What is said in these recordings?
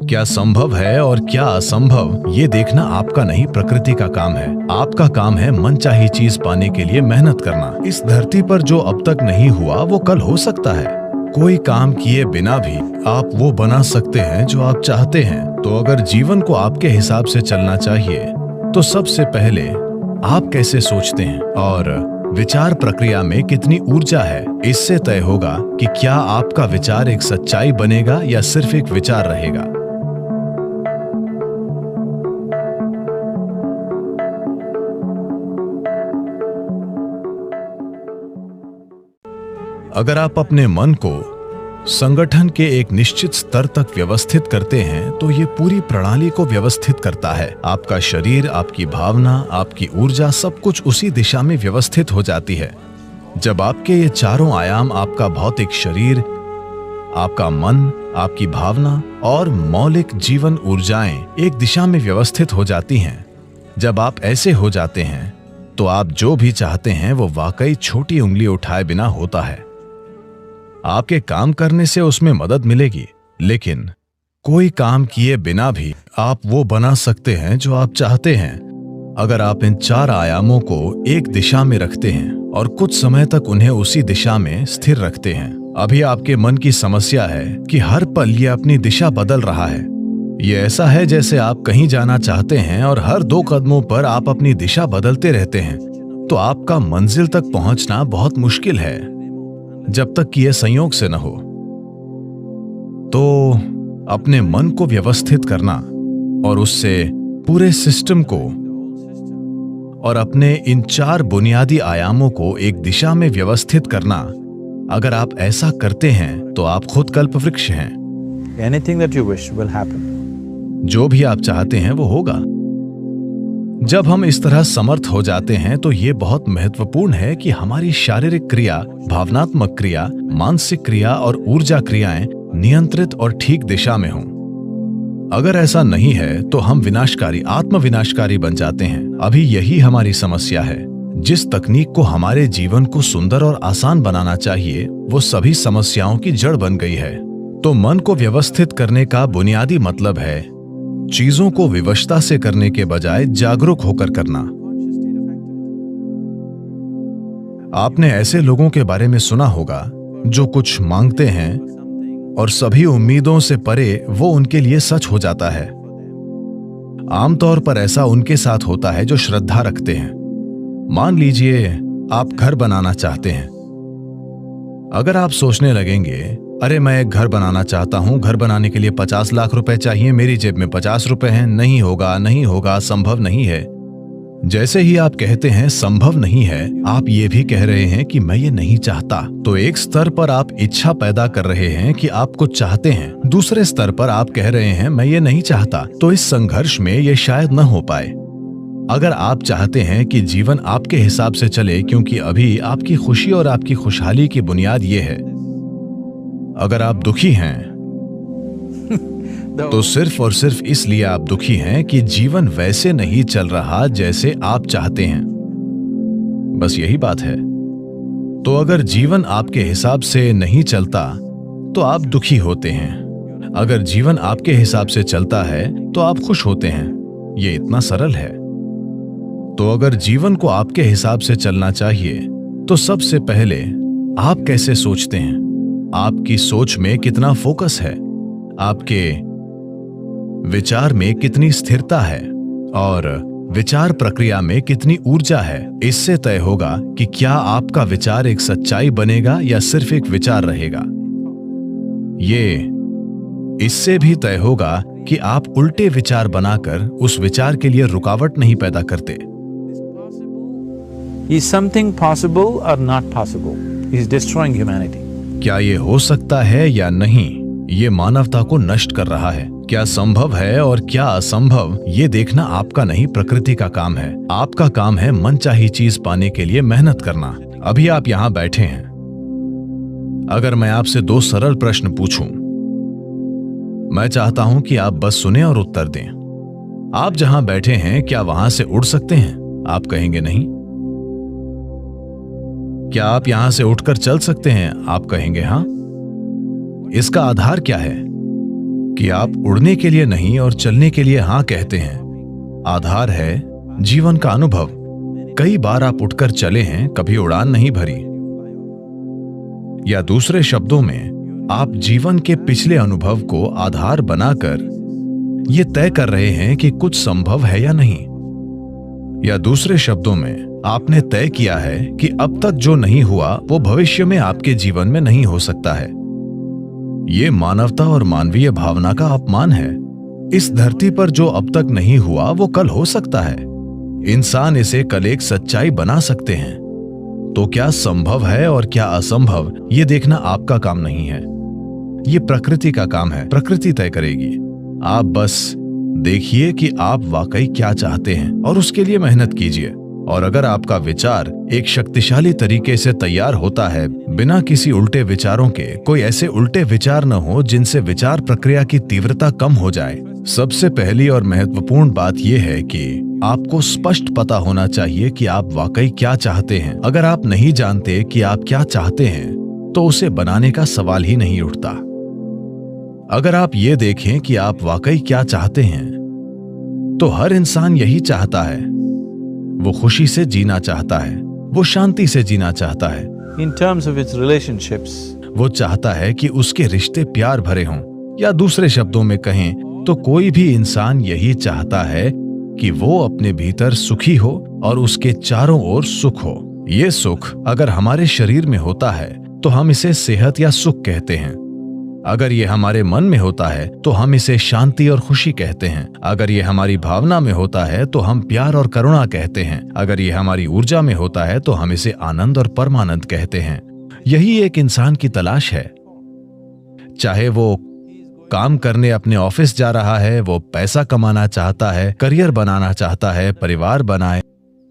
क्या संभव है और क्या असंभव, ये देखना आपका नहीं प्रकृति का काम है। आपका काम है मनचाही चीज पाने के लिए मेहनत करना। इस धरती पर जो अब तक नहीं हुआ वो कल हो सकता है। कोई काम किए बिना भी आप वो बना सकते हैं जो आप चाहते हैं। तो अगर जीवन को आपके हिसाब से चलना चाहिए तो सबसे पहले आप कैसे सोचते हैं और विचार प्रक्रिया में कितनी ऊर्जा है, इससे तय होगा कि क्या आपका विचार एक सच्चाई बनेगा या सिर्फ एक विचार रहेगा। अगर आप अपने मन को संगठन के एक निश्चित स्तर तक व्यवस्थित करते हैं तो ये पूरी प्रणाली को व्यवस्थित करता है। आपका शरीर, आपकी भावना, आपकी ऊर्जा, सब कुछ उसी दिशा में व्यवस्थित हो जाती है। जब आपके ये चारों आयाम, आपका भौतिक शरीर, आपका मन, आपकी भावना और मौलिक जीवन ऊर्जाएं एक दिशा में व्यवस्थित हो जाती हैं, जब आप ऐसे हो जाते हैं तो आप जो भी चाहते हैं वो वाकई छोटी उंगली उठाए बिना होता है। आपके काम करने से उसमें मदद मिलेगी, लेकिन कोई काम किए बिना भी आप वो बना सकते हैं जो आप चाहते हैं। अगर आप इन चार आयामों को एक दिशा में रखते हैं और कुछ समय तक उन्हें उसी दिशा में स्थिर रखते हैं। अभी आपके मन की समस्या है कि हर पल ये अपनी दिशा बदल रहा है। ये ऐसा है जैसे आप कहीं जाना चाहते हैं और हर 2 कदमों पर आप अपनी दिशा बदलते रहते हैं, तो आपका मंजिल तक पहुंचना बहुत मुश्किल है, जब तक कि यह संयोग से न हो। तो अपने मन को व्यवस्थित करना और उससे पूरे सिस्टम को और अपने इन 4 बुनियादी आयामों को एक दिशा में व्यवस्थित करना, अगर आप ऐसा करते हैं तो आप खुद कल्पवृक्ष हैं। Anything that you wish will happen. जो भी आप चाहते हैं वो होगा। जब हम इस तरह समर्थ हो जाते हैं तो ये बहुत महत्वपूर्ण है कि हमारी शारीरिक क्रिया, भावनात्मक क्रिया, मानसिक क्रिया और ऊर्जा क्रियाएं नियंत्रित और ठीक दिशा में हों। अगर ऐसा नहीं है तो हम विनाशकारी, आत्मविनाशकारी बन जाते हैं। अभी यही हमारी समस्या है। जिस तकनीक को हमारे जीवन को सुंदर और आसान बनाना चाहिए वो सभी समस्याओं की जड़ बन गई है। तो मन को व्यवस्थित करने का बुनियादी मतलब है चीजों को विवशता से करने के बजाय जागरूक होकर करना। आपने ऐसे लोगों के बारे में सुना होगा जो कुछ मांगते हैं और सभी उम्मीदों से परे वो उनके लिए सच हो जाता है। आमतौर पर ऐसा उनके साथ होता है जो श्रद्धा रखते हैं। मान लीजिए आप घर बनाना चाहते हैं। अगर आप सोचने लगेंगे, अरे मैं एक घर बनाना चाहता हूं, घर बनाने के लिए 50 लाख रुपए चाहिए, मेरी जेब में 50 रुपए हैं, नहीं होगा, नहीं होगा, संभव नहीं है। जैसे ही आप कहते हैं संभव नहीं है, आप ये भी कह रहे हैं कि मैं ये नहीं चाहता। तो एक स्तर पर आप इच्छा पैदा कर रहे हैं कि आप कुछ चाहते हैं, दूसरे स्तर पर आप कह रहे हैं मैं ये नहीं चाहता। तो इस संघर्ष में ये शायद न हो पाए। अगर आप चाहते हैं कि जीवन आपके हिसाब से चले, क्योंकि अभी आपकी खुशी और आपकी खुशहाली की बुनियाद ये है। अगर आप दुखी हैं तो सिर्फ और सिर्फ इसलिए आप दुखी हैं कि जीवन वैसे नहीं चल रहा जैसे आप चाहते हैं। बस यही बात है। तो अगर जीवन आपके हिसाब से नहीं चलता तो आप दुखी होते हैं। अगर जीवन आपके हिसाब से चलता है तो आप खुश होते हैं। ये इतना सरल है। तो अगर जीवन को आपके हिसाब से चलना चाहिए तो सबसे पहले आप कैसे सोचते हैं, आपकी सोच में कितना फोकस है, आपके विचार में कितनी स्थिरता है और विचार प्रक्रिया में कितनी ऊर्जा है, इससे तय होगा कि क्या आपका विचार एक सच्चाई बनेगा या सिर्फ एक विचार रहेगा। ये इससे भी तय होगा कि आप उल्टे विचार बनाकर उस विचार के लिए रुकावट नहीं पैदा करते। Is something possible or not possible? Is destroying humanity. क्या ये हो सकता है या नहीं, ये मानवता को नष्ट कर रहा है। क्या संभव है और क्या असंभव, ये देखना आपका नहीं प्रकृति का काम है। आपका काम है मनचाही चीज पाने के लिए मेहनत करना। अभी आप यहाँ बैठे हैं। अगर मैं आपसे 2 सरल प्रश्न पूछूं, मैं चाहता हूं कि आप बस सुने और उत्तर दें। आप जहां बैठे हैं क्या वहां से उड़ सकते हैं? आप कहेंगे नहीं। क्या आप यहां से उठकर चल सकते हैं? आप कहेंगे हां। इसका आधार क्या है? कि आप उड़ने के लिए नहीं और चलने के लिए हां कहते हैं। आधार है जीवन का अनुभव। कई बार आप उठकर चले हैं, कभी उड़ान नहीं भरी। या दूसरे शब्दों में, आप जीवन के पिछले अनुभव को आधार बनाकर यह तय कर रहे हैं कि कुछ संभव है या नहीं। या दूसरे शब्दों में, आपने तय किया है कि अब तक जो नहीं हुआ वो भविष्य में आपके जीवन में नहीं हो सकता है। ये मानवता और मानवीय भावना का अपमान है। इस धरती पर जो अब तक नहीं हुआ वो कल हो सकता है। इंसान इसे कल एक सच्चाई बना सकते हैं। तो क्या संभव है और क्या असंभव, ये देखना आपका काम नहीं है। ये प्रकृति का काम है। प्रकृति तय करेगी। आप बस देखिए कि आप वाकई क्या चाहते हैं और उसके लिए मेहनत कीजिए। और अगर आपका विचार एक शक्तिशाली तरीके से तैयार होता है, बिना किसी उल्टे विचारों के, कोई ऐसे उल्टे विचार न हो जिनसे विचार प्रक्रिया की तीव्रता कम हो जाए। सबसे पहली और महत्वपूर्ण बात यह है कि आपको स्पष्ट पता होना चाहिए कि आप वाकई क्या चाहते हैं। अगर आप नहीं जानते कि आप क्या चाहते हैं, तो उसे बनाने का सवाल ही नहीं उठता। अगर आप ये देखें कि आप वाकई क्या चाहते हैं, तो हर इंसान यही चाहता है। वो खुशी से जीना चाहता है, वो शांति से जीना चाहता है। In terms of its relationships, वो चाहता है कि उसके रिश्ते प्यार भरे हों। या दूसरे शब्दों में कहें तो कोई भी इंसान यही चाहता है कि वो अपने भीतर सुखी हो और उसके चारों ओर सुख हो। ये सुख अगर हमारे शरीर में होता है तो हम इसे सेहत या सुख कहते हैं। अगर ये हमारे मन में होता है तो हम इसे शांति और खुशी कहते हैं। अगर ये हमारी भावना में होता है तो हम प्यार और करुणा कहते हैं। अगर ये हमारी ऊर्जा में होता है तो हम इसे आनंद और परमानंद कहते हैं। यही एक इंसान की तलाश है। चाहे वो काम करने अपने ऑफिस जा रहा है, वो पैसा कमाना चाहता है, करियर बनाना चाहता है, परिवार बनाए,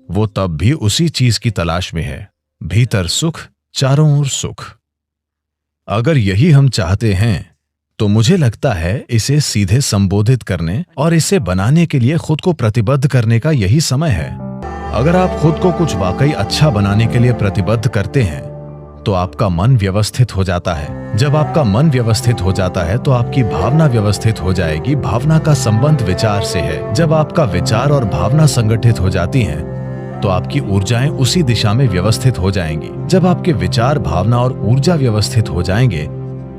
वो तब भी उसी चीज की तलाश में है। भीतर सुख, चारों ओर सुख। अगर यही हम चाहते हैं तो मुझे लगता है इसे सीधे संबोधित करने और इसे बनाने के लिए खुद को प्रतिबद्ध करने का यही समय है। अगर आप खुद को कुछ वाकई अच्छा बनाने के लिए प्रतिबद्ध करते हैं तो आपका मन व्यवस्थित हो जाता है। जब आपका मन व्यवस्थित हो जाता है तो आपकी भावना व्यवस्थित हो जाएगी। भावना का संबंध विचार से है। जब आपका विचार और भावना संगठित हो जाती हैं तो आपकी ऊर्जाएं उसी दिशा में व्यवस्थित हो जाएंगी। जब आपके विचार, भावना और ऊर्जा व्यवस्थित हो जाएंगे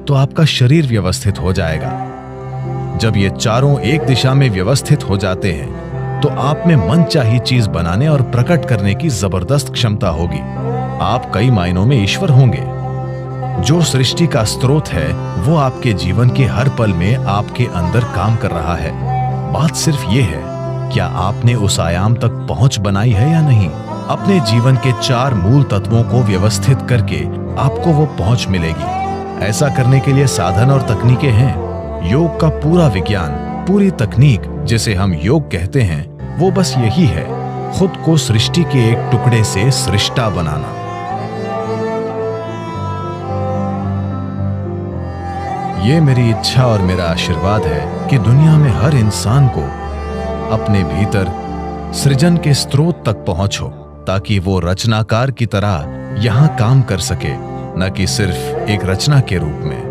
तो आपका शरीर व्यवस्थित हो जाएगा। जब ये चारों एक दिशा में व्यवस्थित हो जाते हैं तो आप में मनचाही चीज बनाने और प्रकट करने की जबरदस्त क्षमता होगी। आप कई मायनों में ईश्वर होंगे। जो सृष्टि का स्रोत है वो आपके जीवन के हर पल में आपके अंदर काम कर रहा है। बात सिर्फ ये है, क्या आपने उस आयाम तक पहुंच बनाई है या नहीं। अपने जीवन के 4 मूल तत्वों को व्यवस्थित करके आपको वो पहुंच मिलेगी। ऐसा करने के लिए साधन और तकनीकें हैं। योग का पूरा विज्ञान, पूरी तकनीक जिसे हम योग कहते हैं, वो बस यही है, खुद को सृष्टि के एक टुकड़े से सृष्टा बनाना। ये मेरी इच्छा और मेरा आशीर्वाद है कि दुनिया में हर इंसान को अपने भीतर सृजन के स्रोत तक पहुंचो, ताकि वो रचनाकार की तरह यहां काम कर सके, न कि सिर्फ एक रचना के रूप में।